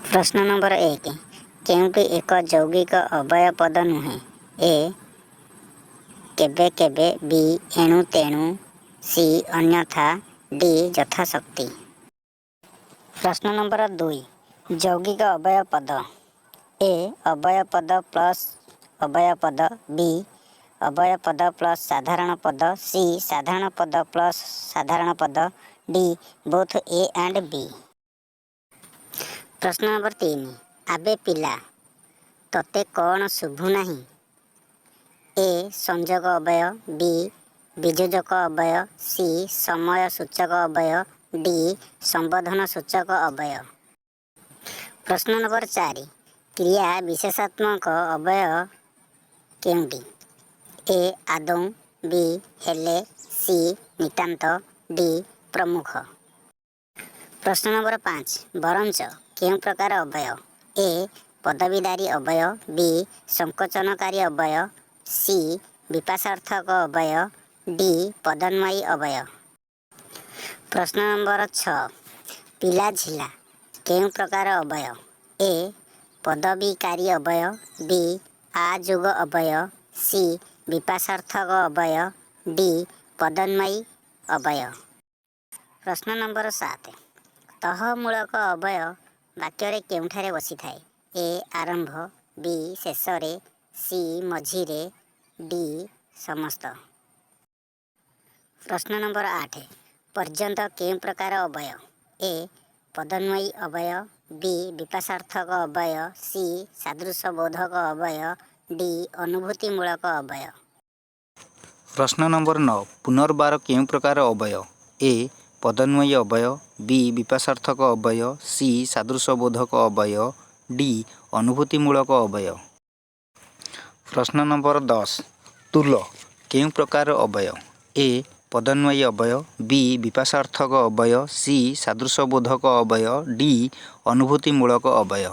प्रश्न नंबर 1 केउंटी एक यौगिक अवय पद नुहे। ए केबे केबे, बी एणु तेणु, सी अन्यथा, डी यथाशक्ति। प्रश्न नंबर 2 यौगिक अवय पद। ए अवय पद प्लस अवय पद, बी अवय पद प्लस साधारण पद, सी साधारण पद प्लस साधारण पद, D both A and B. प्रश्न नंबर 3 आबे पिला तते कौन शुभु नहीं। ए संयोग अवय, बी वियोजक अवय, सी समय सूचक अवय, डी संबोधन सूचक अवय। प्रश्न नंबर 4 क्रिया विशेषात्मक अवय केउंटी। ए आदौ, बी हेले, सी नितांत, डी प्रमुख। प्रश्न नंबर 5 बरंच केउं प्रकार अवय। ए पदवीधारी अवय, बी संकोचनकारी अवय, सी विपाशार्थक अवय, डी पदन्वयी अवय। प्रश्न नंबर 6 पिला झिला केउं प्रकार अवय। ए पदवीकारी अवय, बी आजुग अवय, सी विपाशार्थक अवय, डी पदन्वयी अवय। प्रश्न नंबर 7 तहमूलक अवय वाक्य केउंठारे बसी थाए। ए आरंभ, बी शेषरे, सी मझिरे, डी समस्त। प्रश्न नंबर 8 पर्यंत केउं प्रकार अवय। ए पदन्वयी अवय, बी विपाशार्थक अवय, सी सादृश्यबोधक अवय, डी अनुभूतिमूलक अवय। प्रश्न नंबर 9 पुनर्बार केउं प्रकार अवय। ए पदन्वयी अवय, बी विपाशार्थक अवय, सी सादृश्यबोधक अवय, डी अनुभूतिमूलक अवय। प्रश्न नंबर 10 तुल केउं प्रकार अवय। ए पदन्वयी अवय, बी विपाशार्थक अवय, सी सादृश्यबोधक अवय, डी अनुभूतिमूलक अवय।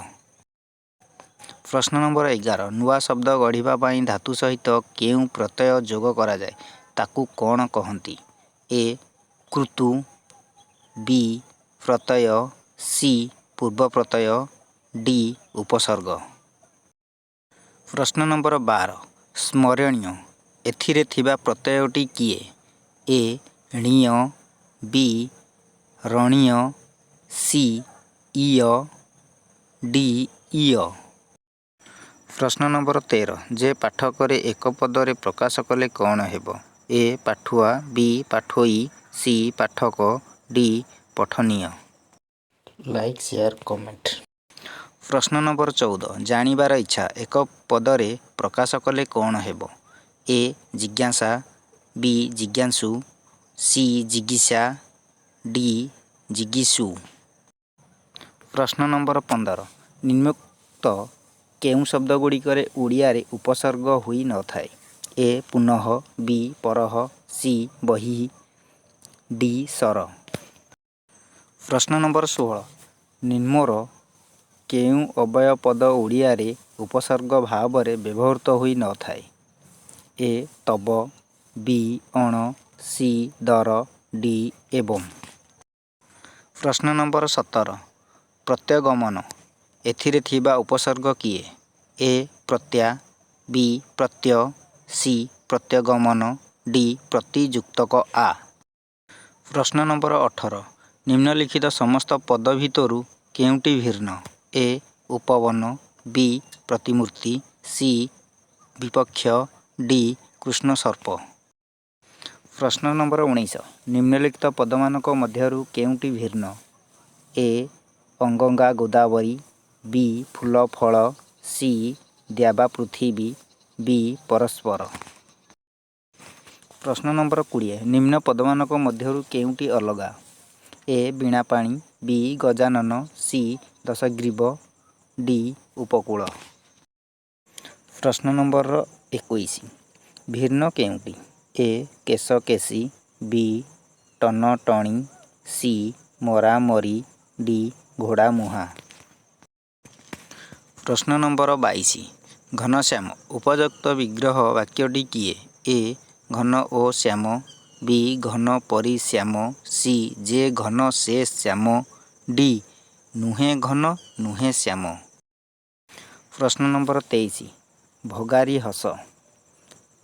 प्रश्न नंबर 11 नुआ शब्द गढ़िबा पाई धातु सहित केउं प्रत्यय जोग करा जाए ताकू कौन कहंती। ए कृतु, बी प्रत्यय, सी पूर्व प्रत्यय, डी उपसर्ग। प्रश्न नंबर 12 स्मरणीय एथिरे थिबा प्रत्ययटी किए। ए णीय, बी रणीय, सी ईय, डी ईय। प्रश्न नंबर 13 जे पाठक एक पदरे प्रकाश कले कौन हेब। ए पाठुआ, बी पाठोई, सी पाठक, डी पठनीय। Like share comment. प्रश्न नंबर 14 जानिबार इच्छा एक पदरे प्रकाश कले कौन हेब। ए जिज्ञासा, बी जिज्ञासु, सी जिज्ञासा, डी जिज्ञासु। प्रश्न नंबर 15 निम्नोक्त केउं शब्द गुड़िकर ओडिया रे उपसर्ग हुई न थाए। ए पुनः, बी परह, सी बहि, डी सर। प्रश्न नंबर 16 निम्नर केउं अवय पद ओडिया रे उपसर्ग भाव रे व्यवहृत हुई न थाए। ए तब, बी अण, सी दर, डी एवं। प्रश्न नंबर 17 प्रत्यगमन एथिरे थिबा उपसर्ग किए। ए प्रत्या, बी प्रत्यय, सी प्रत्यगमन, डी प्रतियुक्तक आ। प्रश्न नंबर 18 निम्नलिखित समस्त पद भितरु केउंटी भिन्न। ए उपवन, बी प्रतिमूर्ति, सी विपक्ष, डी कृष्ण सर्प। प्रश्न नंबर 19 निम्नलिखित पदमानक मध्यरु केउंटी भिन्न। ए अंगंगा गोदावरी, बी फूल फल, सी द्यावा पृथिवी, बी परस्पर। प्रश्न नंबर 20 निम्न पदमानक मध्यरु केउंटी अलगा। ए बीणापाणी, बी गजानन, सी दशग्रीव, डी उपकूल। प्रश्न नंबर 21 भिन्न केउंटी। ए केशकेशी, बी टनटणी, सी मरामरी, डी घोड़ामुहा। प्रश्न नंबर 22 घनश्याम उपयुक्त विग्रह वाक्यटी किए। ए घन ओ श्याम, बी घन परी श्याम, सी जे घन से श्याम, डी नुहे घन नुहे श्याम। प्रश्न नंबर 23 भगारी हस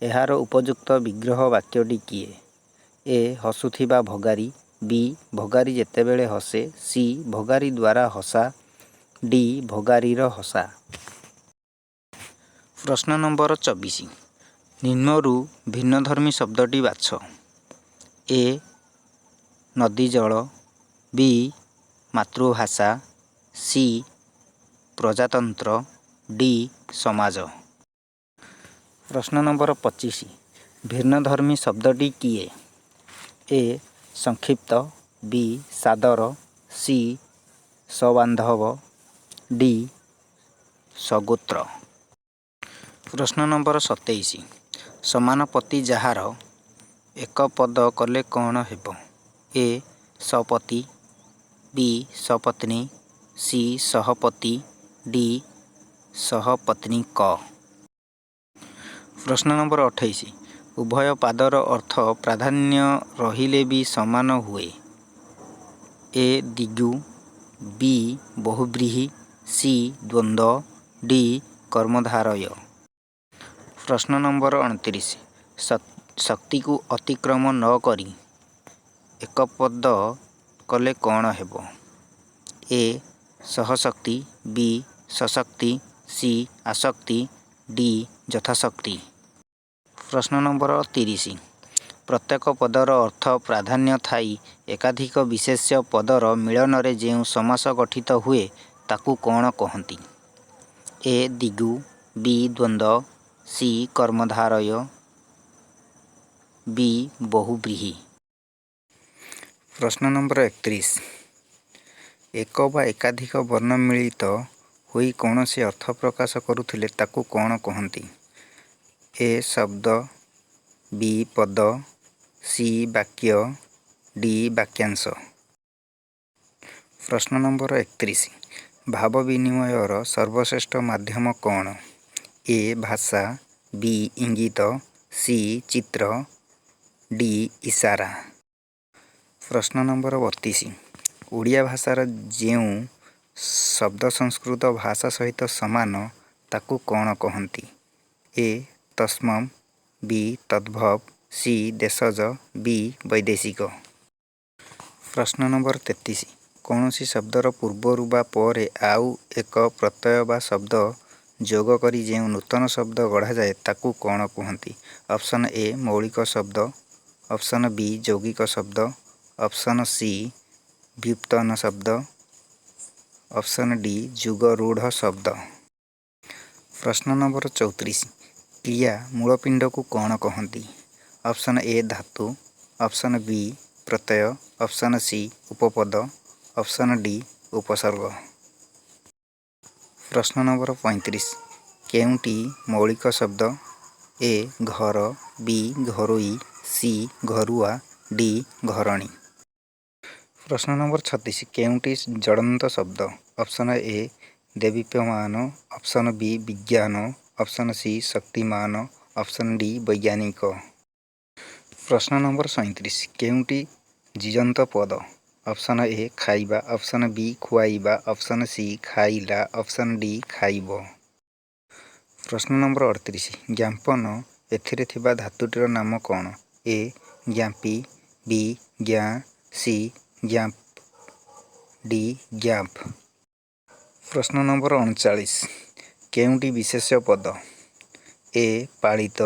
एहार उपयुक्त विग्रह वाक्यटी किए? ए हसुथिबा भगारी, बी भगारी जेतेबेले हसे, सी भगारी द्वारा हसा, डी भगारीर हसा। प्रश्न नंबर 24 निम्नरू भिन्नधर्मी शब्दटी बाछ। ए नदी जल, बी मातृभाषा, सी प्रजातंत्र, डी समाज। प्रश्न नंबर 25 भिन्नधर्मी शब्दटी किए? ए संक्षिप्त, बी सादर, सी सबांधव, डी सगोत्र। प्रश्न नंबर 27 समानपति जाହାର एक पद कले कौन हेब? ए सपति, बी सपत्नी, सी सहपति, डी सहपत्नीक। प्रश्न नंबर 28 उभय पादर अर्थ प्राधान्य रहिले भी समान हुए। ए दिगु, बी बहुव्रीहि, सी द्वंद्व, डी कर्मधारय। प्रश्न नंबर 29 शक्ति को अतिक्रम न करी एक पद कले कौन हेब? ए सहशक्ति, बी सशक्ति, सी आसक्ति, डी यथाशक्ति। प्रश्न नंबर 30 प्रत्येक पदर अर्थ प्राधान्य थाई एकाधिक विशेष्य पदर मिलन रे जेउ समास गठित हुए ताकू कौन कहती? ए दिगु, बी द्वंद्व, सी कर्मधारय, बी बहुव्रीहि। प्रश्न नंबर 31 एक बा एकाधिक वर्ण मिलित होई कौनसी अर्थ प्रकाश करुथिले ताकू कौन कहती? ए शब्द, बी पद, सी वाक्य, डी वाक्यांश। प्रश्न नंबर 31 भाव विनिमयर सर्वश्रेष्ठ माध्यम कौन? ए भाषा, बी इंगित, सी चित्र, डी इशारा। प्रश्न नंबर 32 ओडिया भाषार जेउ शब्द संस्कृत भाषा सहित समान ताकू कौन कहती? ए तस्मम, बी तद्भव, सी देशज, बी वैदेशिक। प्रश्न नंबर 33 कौनसी शब्दर पूर्वरु बा परे आउ एक प्रत्यय बा शब्द जोग करी जेउ नूतन शब्द गढ़ा जाए ताकू कौन कहती? ऑप्शन ए मौलिक शब्द, ऑप्शन बी यौगिक शब्द, ऑप्शन सी व्युत्पन्न शब्द, ऑप्शन डी जुग रूढ़ शब्द। प्रश्न नंबर 34 क्रिया मूलपिंड को कौन कहती? ऑप्शन ए धातु, ऑप्शन बी प्रत्यय, ऑप्शन सी उपपद, ऑप्शन डी उपसर्ग। प्रश्न नंबर 35 केउंटी मौलिक शब्द? ए घर, बी घरोई, सी घरुआ, डी घरणी। प्रश्न नंबर 36 केउंटी जड़ंत शब्द? ऑप्शन ए देदीप्यमान, ऑप्शन बी विज्ञान, ऑप्शन सी शक्तिमान, ऑप्शन डी वैज्ञानिक। प्रश्न नंबर 37 केउंटी जीजंत पद? ऑप्शन ए खाइबा, ऑप्शन बी खुआइबा, ऑप्शन सी खाइला, ऑप्शन डी खाइब। प्रश्न नंबर 38 ज्ञापन एथिरे थिबा धातुटीर नाम कौन? ए ज्ञापी, बी ज्ञा, सी ज्ञाप, डी ज्ञाप। प्रश्न नंबर 39 केउंटी विशेष्य पद? ए पालित,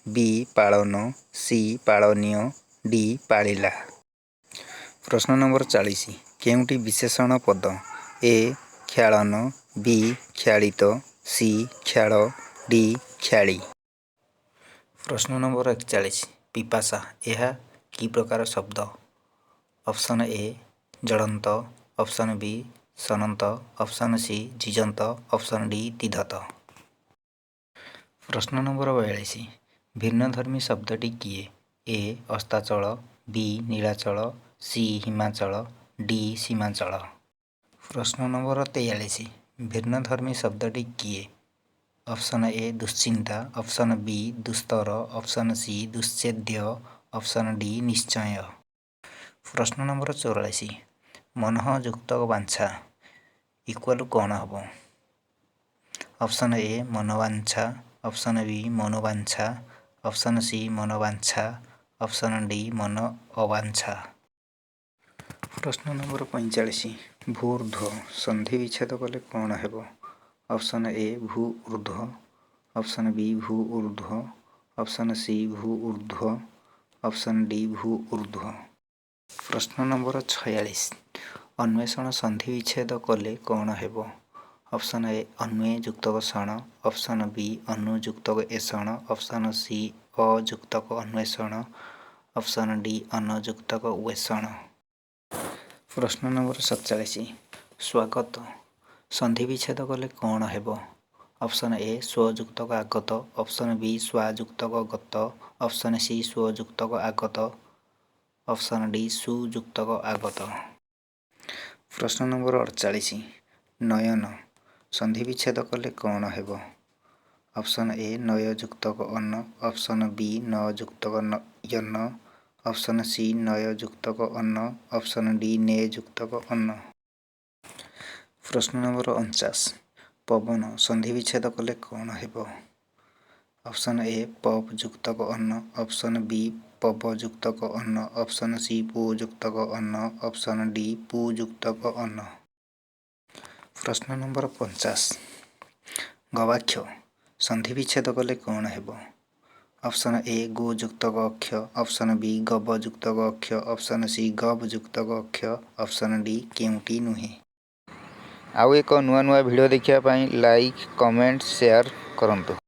बी पालन, सी पालनीय, डी पालिला। प्रश्न नंबर 40 केउंटी विशेषण पद? ए ख्यालन, बी ख्यालित, सी ख्याल, डी ख्याली। प्रश्न नंबर 41 पिपासा यह कि प्रकार शब्द? ऑप्शन ए जड़ंत, ऑप्शन बी सनंत, ऑप्शन सी जीजंत, ऑप्शन डी दिधत। प्रश्न नंबर 42 भिन्नधर्मी शब्दटी किए? ए अस्ताचल, बी नीलाचल, सी हिमाचल, डी सीमांचल। प्रश्न नंबर 43 भिन्नधर्मी शब्दटी किए? ऑप्शन ए दुश्चिंता, ऑप्शन बी दुस्तर, ऑप्शन सी दुश्चेद्य, ଅପସନ୍ ଡି ନିଶ୍ଚୟ। ପ୍ରଶ୍ନ ନମ୍ବର 44 ମନଃ ଯୁକ୍ତ ବାଞ୍ଛା ଇକ୍ୱାଲ୍ କ'ଣ ହେବ? ଅପସନ୍ ଏ ମନୋବାଞ୍ଛା, ଅପସନ୍ ବି ମନୋବାଞ୍ଛା, ଅପସନ୍ ସି ମନୋବାଞ୍ଛା, ଅପସନ୍ ଡି ମନ ଅବାଞ୍ଛା। ପ୍ରଶ୍ନ ନମ୍ବର 45 ଭୂ ଊର୍ଧ୍ୱ ସନ୍ଧି ବିଚ୍ଛେଦ କଲେ କ'ଣ ହେବ? ଅପସନ୍ ଏ ଭୂ ଊର୍ଧ୍ୱ, ଅପସନ୍ ବି ଭୂ ଊର୍ଧ୍ୱ, ଅପସନ୍ ସି ଭୂ ଊର୍ଧ୍ୱ, ଅପସନ୍ ଡି ଭୂ ଊର୍ଧ୍ୱ। ପ୍ରଶ୍ନ ନମ୍ବର 46 ଅନ୍ୱେଷଣ ସନ୍ଧି ବିଚ୍ଛେଦ କଲେ କ'ଣ ହେବ? ଅପସନ୍ ଏ ଅନ୍ୱେ ଯୁକ୍ତକ ଷଣ, ଅପସନ୍ ବି ଅନୁ ଯୁକ୍ତକ ଏଷଣ, ଅପସନ୍ ସି ଅ ଯୁକ୍ତକ ଅନ୍ୱେଷଣ, ଅପସନ୍ ଡି ଅନ ଯୁକ୍ତକ ୱେଷଣ। ପ୍ରଶ୍ନ ନମ୍ବର 47 ସ୍ୱାଗତ ସନ୍ଧି ବିଚ୍ଛେଦ କଲେ କ'ଣ ହେବ? ଅପସନ୍ ଏ ସ୍ୱ ଯୁକ୍ତକ ଆଗତ, ଅପସନ୍ ବି ସ୍ୱା ଯୁକ୍ତକ ଗତ, ଅପସନ୍ ସି ସ୍ୱ ଯୁକ୍ତକ ଆଗତ, ଅପସନ୍ ଡି ସୁ ଯୁକ୍ତକ ଆଗତ। ପ୍ରଶ୍ନ ନମ୍ବର 48 ନୟନ ସନ୍ଧି ବିଚ୍ଛେଦ କଲେ କ'ଣ ହେବ? ଅପସନ୍ ଏ ନୟ ଯୁକ୍ତକ ଅନ, ଅପସନ୍ ବି ନ ଯୁକ୍ତକ ୟନ, ଅପସନ୍ ସି ନୟ ଯୁକ୍ତକ ଅନ, ଅପସନ୍ ଡି ନେ ଯୁକ୍ତକ ଅନ। ପ୍ରଶ୍ନ ନମ୍ବର 49 ପବନ ସନ୍ଧି ବିଚ୍ଛେଦ କଲେ କ'ଣ ହେବ? ଅପସନ୍ ଏ ପବ୍ ଯୁକ୍ତକ ଅନ, ଅପସନ୍ ବି ପବ ଯୁକ୍ତକ ଅନ, ଅପସନ୍ ସି ପୁ ଯୁକ୍ତକ ଅନ, ଅପସନ୍ ଡି ପୁ ଯୁକ୍ତକ ଅନ। ପ୍ରଶ୍ନ ନମ୍ବର 50 ଗବାକ୍ଷ ସନ୍ଧି ବିଚ୍ଛେଦ କଲେ କ'ଣ ହେବ? ଅପସନ୍ ଏ ଗୋ ଯୁକ୍ତକ ଅକ୍ଷ, ଅପସନ୍ ବି ଗବ ଯୁକ୍ତକ ଅକ୍ଷ, ଅପସନ୍ ସି ଗବ ଯୁକ୍ତକ ଅକ୍ଷ, ଅପସନ୍ ଡି କେଉଁଟି ନୁହେଁ। ଆଉ ଏକ ନୂଆ ଭିଡ଼ିଓ ଦେଖିବା ପାଇଁ ଲାଇକ୍, କମେଣ୍ଟ, ସେୟାର କରନ୍ତୁ।